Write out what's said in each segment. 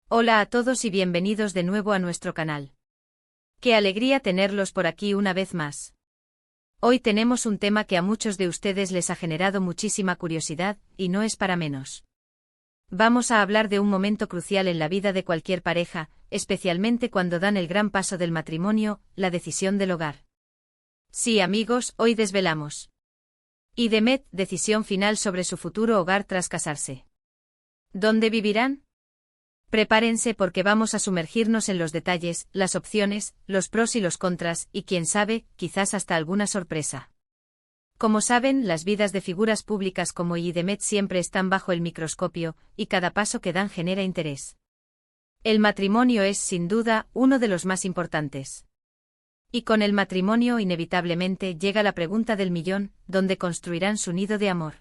Hola a todos y bienvenidos de nuevo a nuestro canal. Qué alegría tenerlos por aquí una vez más. Hoy tenemos un tema que a muchos de ustedes les ha generado muchísima curiosidad, y no es para menos. Vamos a hablar de un momento crucial en la vida de cualquier pareja, especialmente cuando dan el gran paso del matrimonio, la decisión del hogar. Sí, amigos, hoy desvelamos. Idamet, decisión final sobre su futuro hogar tras casarse. ¿Dónde vivirán? Prepárense porque vamos a sumergirnos en los detalles, las opciones, los pros y los contras, y quién sabe, quizás hasta alguna sorpresa. Como saben, las vidas de figuras públicas como Idamet siempre están bajo el microscopio, y cada paso que dan genera interés. El matrimonio es, sin duda, uno de los más importantes. Y con el matrimonio inevitablemente llega la pregunta del millón, ¿dónde construirán su nido de amor?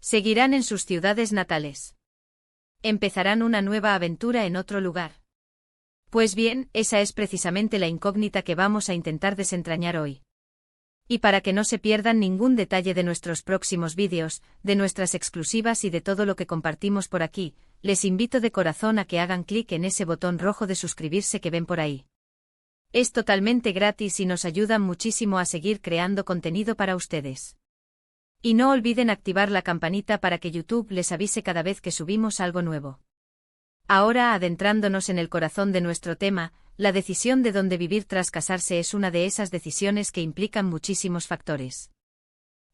¿Seguirán en sus ciudades natales? ¿Empezarán una nueva aventura en otro lugar? Pues bien, esa es precisamente la incógnita que vamos a intentar desentrañar hoy. Y para que no se pierdan ningún detalle de nuestros próximos vídeos, de nuestras exclusivas y de todo lo que compartimos por aquí, les invito de corazón a que hagan clic en ese botón rojo de suscribirse que ven por ahí. Es totalmente gratis y nos ayudan muchísimo a seguir creando contenido para ustedes. Y no olviden activar la campanita para que YouTube les avise cada vez que subimos algo nuevo. Ahora, adentrándonos en el corazón de nuestro tema, la decisión de dónde vivir tras casarse es una de esas decisiones que implican muchísimos factores.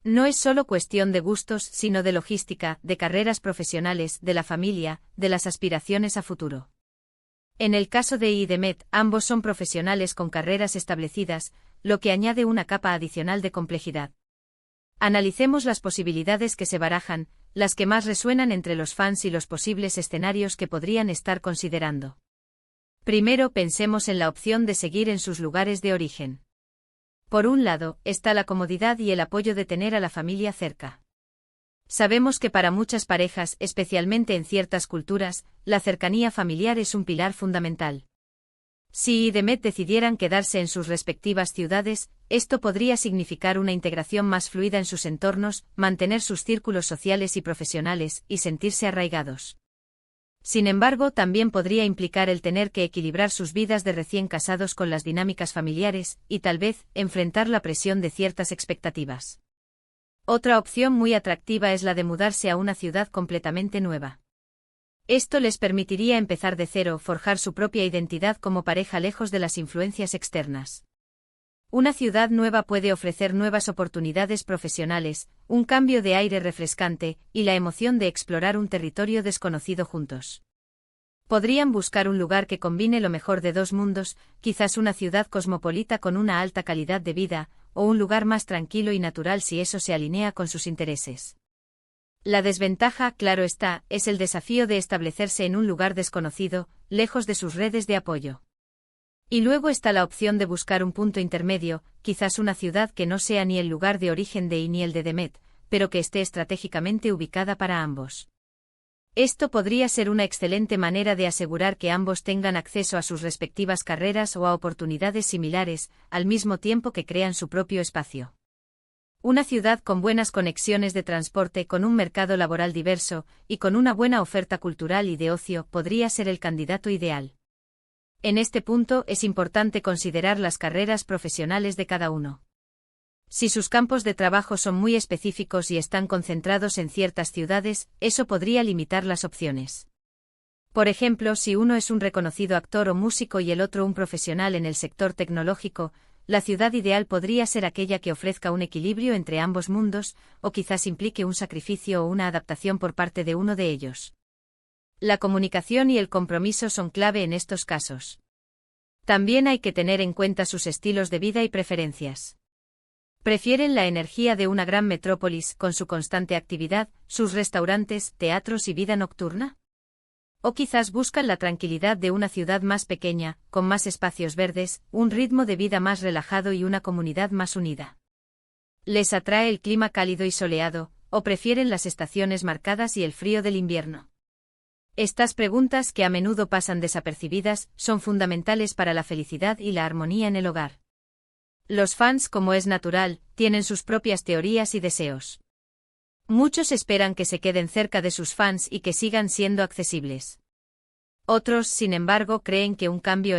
No es solo cuestión de gustos, sino de logística, de carreras profesionales, de la familia, de las aspiraciones a futuro. En el caso de Idamet, ambos son profesionales con carreras establecidas, lo que añade una capa adicional de complejidad. Analicemos las posibilidades que se barajan, las que más resuenan entre los fans y los posibles escenarios que podrían estar considerando. Primero pensemos en la opción de seguir en sus lugares de origen. Por un lado, está la comodidad y el apoyo de tener a la familia cerca. Sabemos que para muchas parejas, especialmente en ciertas culturas, la cercanía familiar es un pilar fundamental. Si Idamet decidieran quedarse en sus respectivas ciudades, esto podría significar una integración más fluida en sus entornos, mantener sus círculos sociales y profesionales, y sentirse arraigados. Sin embargo, también podría implicar el tener que equilibrar sus vidas de recién casados con las dinámicas familiares, y tal vez, enfrentar la presión de ciertas expectativas. Otra opción muy atractiva es la de mudarse a una ciudad completamente nueva. Esto les permitiría empezar de cero, forjar su propia identidad como pareja lejos de las influencias externas. Una ciudad nueva puede ofrecer nuevas oportunidades profesionales, un cambio de aire refrescante, y la emoción de explorar un territorio desconocido juntos. Podrían buscar un lugar que combine lo mejor de dos mundos, quizás una ciudad cosmopolita con una alta calidad de vida, o un lugar más tranquilo y natural si eso se alinea con sus intereses. La desventaja, claro está, es el desafío de establecerse en un lugar desconocido, lejos de sus redes de apoyo. Y luego está la opción de buscar un punto intermedio, quizás una ciudad que no sea ni el lugar de origen de ni el de Idamet, pero que esté estratégicamente ubicada para ambos. Esto podría ser una excelente manera de asegurar que ambos tengan acceso a sus respectivas carreras o a oportunidades similares, al mismo tiempo que crean su propio espacio. Una ciudad con buenas conexiones de transporte, con un mercado laboral diverso, y con una buena oferta cultural y de ocio, podría ser el candidato ideal. En este punto es importante considerar las carreras profesionales de cada uno. Si sus campos de trabajo son muy específicos y están concentrados en ciertas ciudades, eso podría limitar las opciones. Por ejemplo, si uno es un reconocido actor o músico y el otro un profesional en el sector tecnológico, la ciudad ideal podría ser aquella que ofrezca un equilibrio entre ambos mundos, o quizás implique un sacrificio o una adaptación por parte de uno de ellos. La comunicación y el compromiso son clave en estos casos. También hay que tener en cuenta sus estilos de vida y preferencias. ¿Prefieren la energía de una gran metrópolis, con su constante actividad, sus restaurantes, teatros y vida nocturna? ¿O quizás buscan la tranquilidad de una ciudad más pequeña, con más espacios verdes, un ritmo de vida más relajado y una comunidad más unida? ¿Les atrae el clima cálido y soleado, o prefieren las estaciones marcadas y el frío del invierno? Estas preguntas, que a menudo pasan desapercibidas, son fundamentales para la felicidad y la armonía en el hogar. Los fans, como es natural, tienen sus propias teorías y deseos. Muchos esperan que se queden cerca de sus fans y que sigan siendo accesibles. Otros, sin embargo, creen que un cambio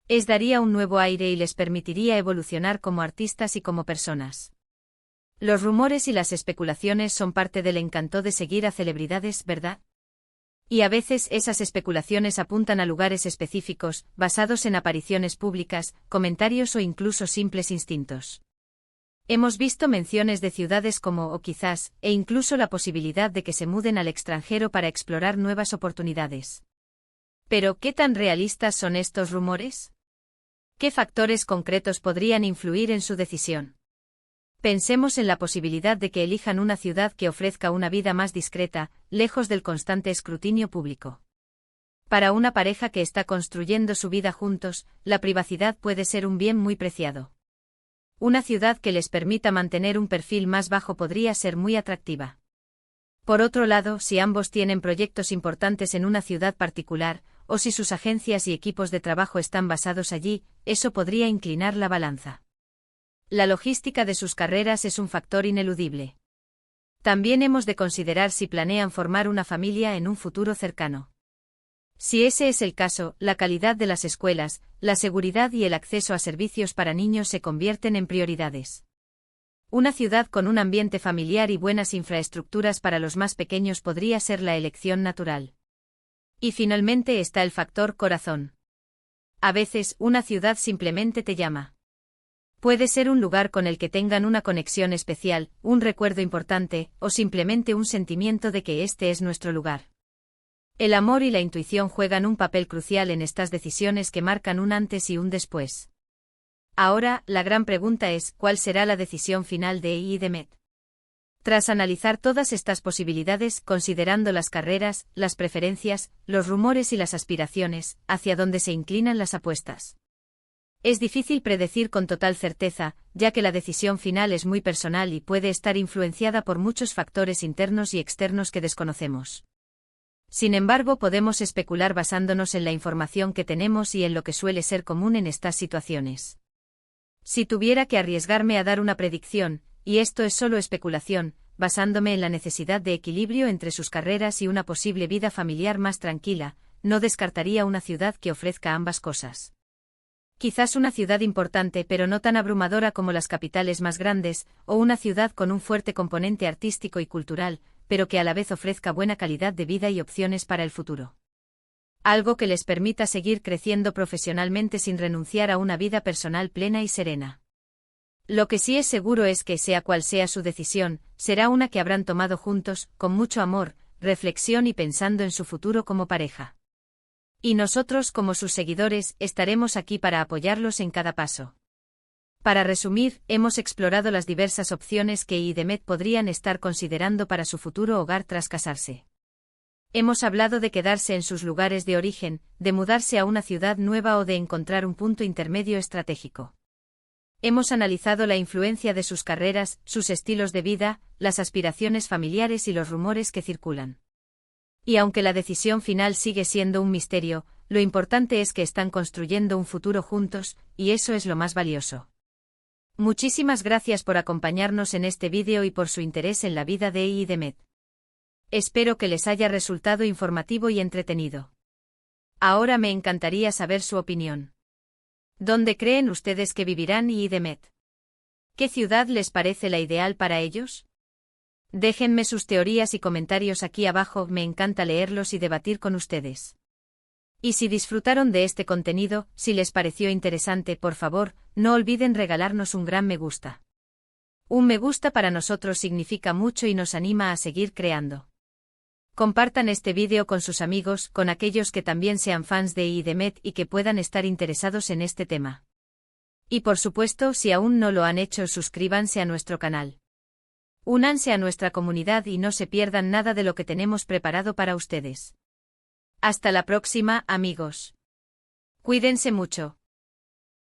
les daría un nuevo aire y les permitiría evolucionar como artistas y como personas. Los rumores y las especulaciones son parte del encanto de seguir a celebridades, ¿verdad? Y a veces esas especulaciones apuntan a lugares específicos, basados en apariciones públicas, comentarios o incluso simples instintos. Hemos visto menciones de ciudades como o quizás, e incluso la posibilidad de que se muden al extranjero para explorar nuevas oportunidades. Pero, ¿qué tan realistas son estos rumores? ¿Qué factores concretos podrían influir en su decisión? Pensemos en la posibilidad de que elijan una ciudad que ofrezca una vida más discreta, lejos del constante escrutinio público. Para una pareja que está construyendo su vida juntos, la privacidad puede ser un bien muy preciado. Una ciudad que les permita mantener un perfil más bajo podría ser muy atractiva. Por otro lado, si ambos tienen proyectos importantes en una ciudad particular, o si sus agencias y equipos de trabajo están basados allí, eso podría inclinar la balanza. La logística de sus carreras es un factor ineludible. También hemos de considerar si planean formar una familia en un futuro cercano. Si ese es el caso, la calidad de las escuelas, la seguridad y el acceso a servicios para niños se convierten en prioridades. Una ciudad con un ambiente familiar y buenas infraestructuras para los más pequeños podría ser la elección natural. Y finalmente está el factor corazón. A veces, una ciudad simplemente te llama. Puede ser un lugar con el que tengan una conexión especial, un recuerdo importante, o simplemente un sentimiento de que este es nuestro lugar. El amor y la intuición juegan un papel crucial en estas decisiones que marcan un antes y un después. Ahora, la gran pregunta es, ¿cuál será la decisión final de E.I. Tras analizar todas estas posibilidades, considerando las carreras, las preferencias, los rumores y las aspiraciones, ¿hacia dónde se inclinan las apuestas? Es difícil predecir con total certeza, ya que la decisión final es muy personal y puede estar influenciada por muchos factores internos y externos que desconocemos. Sin embargo, podemos especular basándonos en la información que tenemos y en lo que suele ser común en estas situaciones. Si tuviera que arriesgarme a dar una predicción, y esto es solo especulación, basándome en la necesidad de equilibrio entre sus carreras y una posible vida familiar más tranquila, no descartaría una ciudad que ofrezca ambas cosas. Quizás una ciudad importante pero no tan abrumadora como las capitales más grandes, o una ciudad con un fuerte componente artístico y cultural, pero que a la vez ofrezca buena calidad de vida y opciones para el futuro. Algo que les permita seguir creciendo profesionalmente sin renunciar a una vida personal plena y serena. Lo que sí es seguro es que, sea cual sea su decisión, será una que habrán tomado juntos, con mucho amor, reflexión y pensando en su futuro como pareja. Y nosotros, como sus seguidores, estaremos aquí para apoyarlos en cada paso. Para resumir, hemos explorado las diversas opciones que E.I. podrían estar considerando para su futuro hogar tras casarse. Hemos hablado de quedarse en sus lugares de origen, de mudarse a una ciudad nueva o de encontrar un punto intermedio estratégico. Hemos analizado la influencia de sus carreras, sus estilos de vida, las aspiraciones familiares y los rumores que circulan. Y aunque la decisión final sigue siendo un misterio, lo importante es que están construyendo un futuro juntos, y eso es lo más valioso. Muchísimas gracias por acompañarnos en este vídeo y por su interés en la vida de E.I. Espero que les haya resultado informativo y entretenido. Ahora me encantaría saber su opinión. ¿Dónde creen ustedes que vivirán E.I.? ¿Qué ciudad les parece la ideal para ellos? Déjenme sus teorías y comentarios aquí abajo, me encanta leerlos y debatir con ustedes. Y si disfrutaron de este contenido, si les pareció interesante, por favor, no olviden regalarnos un gran me gusta. Un me gusta para nosotros significa mucho y nos anima a seguir creando. Compartan este vídeo con sus amigos, con aquellos que también sean fans de E.I. y que puedan estar interesados en este tema. Y por supuesto, si aún no lo han hecho, suscríbanse a nuestro canal. Únanse a nuestra comunidad y no se pierdan nada de lo que tenemos preparado para ustedes. Hasta la próxima, amigos. Cuídense mucho.